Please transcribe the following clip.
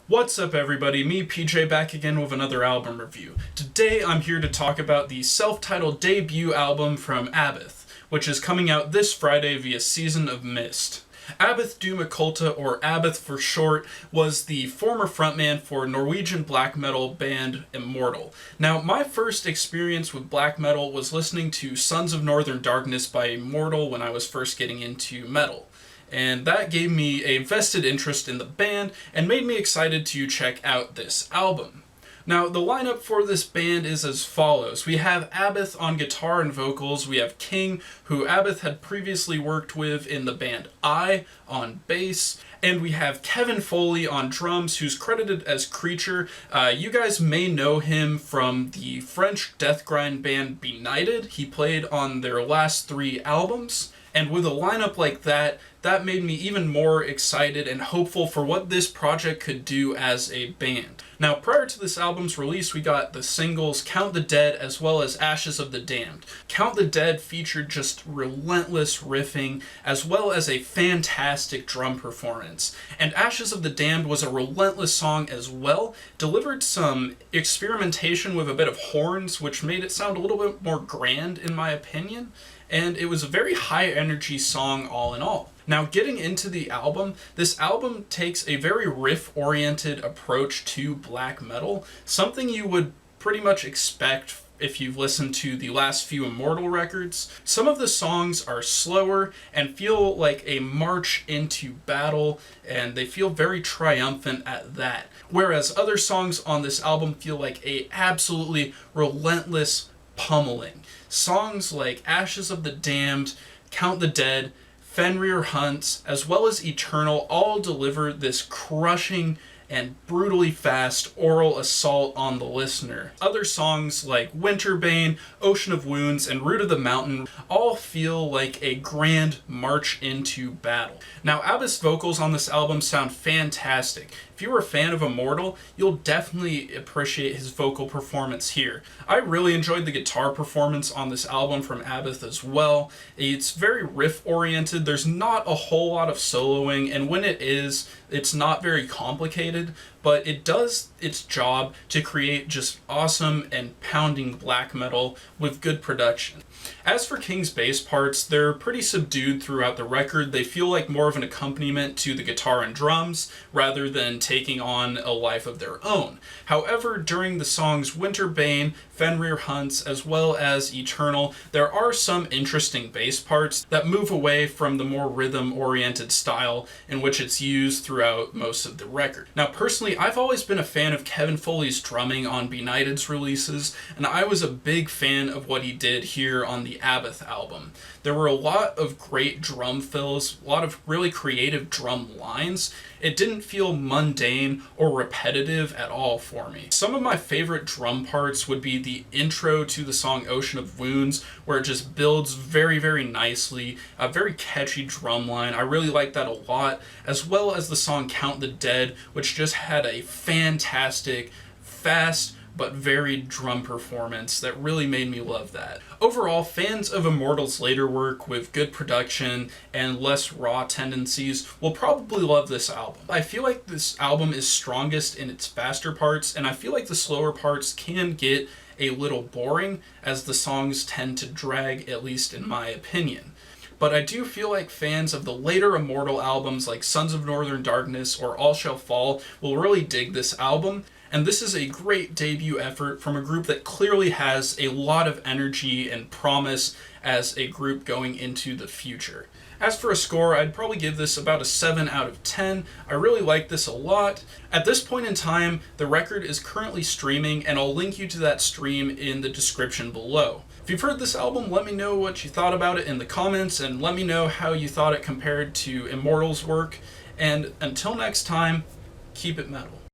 What's up everybody, me PJ back again with another album review. Today I'm here to talk about the self-titled debut album from Abbath, which is coming out this Friday via Season of Mist. Abbath Doom Occulta, or Abbath for short, was the former frontman for Norwegian black metal band Immortal. Now, my first experience with black metal was listening to Sons of Northern Darkness by Immortal when I was first getting into metal. And that gave me a vested interest in the band and made me excited to check out this album. Now, the lineup for this band is as follows. We have Abbath on guitar and vocals, we have King, who Abbath had previously worked with in the band on bass, and we have Kevin Foley on drums, who's credited as Creature. You guys may know him from the French death grind band Benighted. He played on their last 3 albums. And with a lineup like that, that made me even more excited and hopeful for what this project could do as a band. Now, prior to this album's release, we got the singles Count the Dead as well as Ashes of the Damned. Count the Dead featured just relentless riffing as well as a fantastic drum performance. And Ashes of the Damned was a relentless song as well, delivered some experimentation with a bit of horns, which made it sound a little bit more grand in my opinion. And it was a very high energy song all in all. Now, getting into the album, this album takes a very riff-oriented approach to black metal, something you would pretty much expect if you've listened to the last few Immortal records. Some of the songs are slower and feel like a march into battle, and they feel very triumphant at that. Whereas other songs on this album feel like a absolutely relentless pummeling. Songs like Ashes of the Damned, Count the Dead, Fenrir Hunts, as well as Eternal all deliver this crushing and brutally fast oral assault on the listener. Other songs like Winterbane, Ocean of Wounds, and Root of the Mountain all feel like a grand march into battle. Now, Abbath's vocals on this album sound fantastic. If you were a fan of Immortal, you'll definitely appreciate his vocal performance here. I really enjoyed the guitar performance on this album from Abbath as well. It's very riff-oriented, there's not a whole lot of soloing, and when it is, it's not very complicated, but it does its job to create just awesome and pounding black metal with good production. As for King's bass parts, they're pretty subdued throughout the record. They feel like more of an accompaniment to the guitar and drums rather than taking on a life of their own. However, during the songs Winterbane, Fenrir Hunts, as well as Eternal, there are some interesting bass parts that move away from the more rhythm-oriented style in which it's used throughout most of the record. Now, personally, I've always been a fan of Kevin Foley's drumming on Benighted's releases, and I was a big fan of what he did here on the Abbath album. There were a lot of great drum fills, a lot of really creative drum lines. It didn't feel mundane or repetitive at all for me. Some of my favorite drum parts would be the intro to the song Ocean of Wounds, where it just builds very, very nicely, a very catchy drum line. I really like that a lot, as well as the song Count the Dead, which just had a fantastic, fast, but varied drum performance that really made me love that. Overall, fans of Immortal's later work with good production and less raw tendencies will probably love this album. I feel like this album is strongest in its faster parts, and I feel like the slower parts can get a little boring as the songs tend to drag, at least in my opinion. But I do feel like fans of the later Immortal albums like Sons of Northern Darkness or All Shall Fall will really dig this album. And this is a great debut effort from a group that clearly has a lot of energy and promise as a group going into the future. As for a score, I'd probably give this about a 7 out of 10. I really like this a lot. At this point in time, the record is currently streaming, and I'll link you to that stream in the description below. If you've heard this album, let me know what you thought about it in the comments, and let me know how you thought it compared to Immortal's work. And until next time, keep it metal.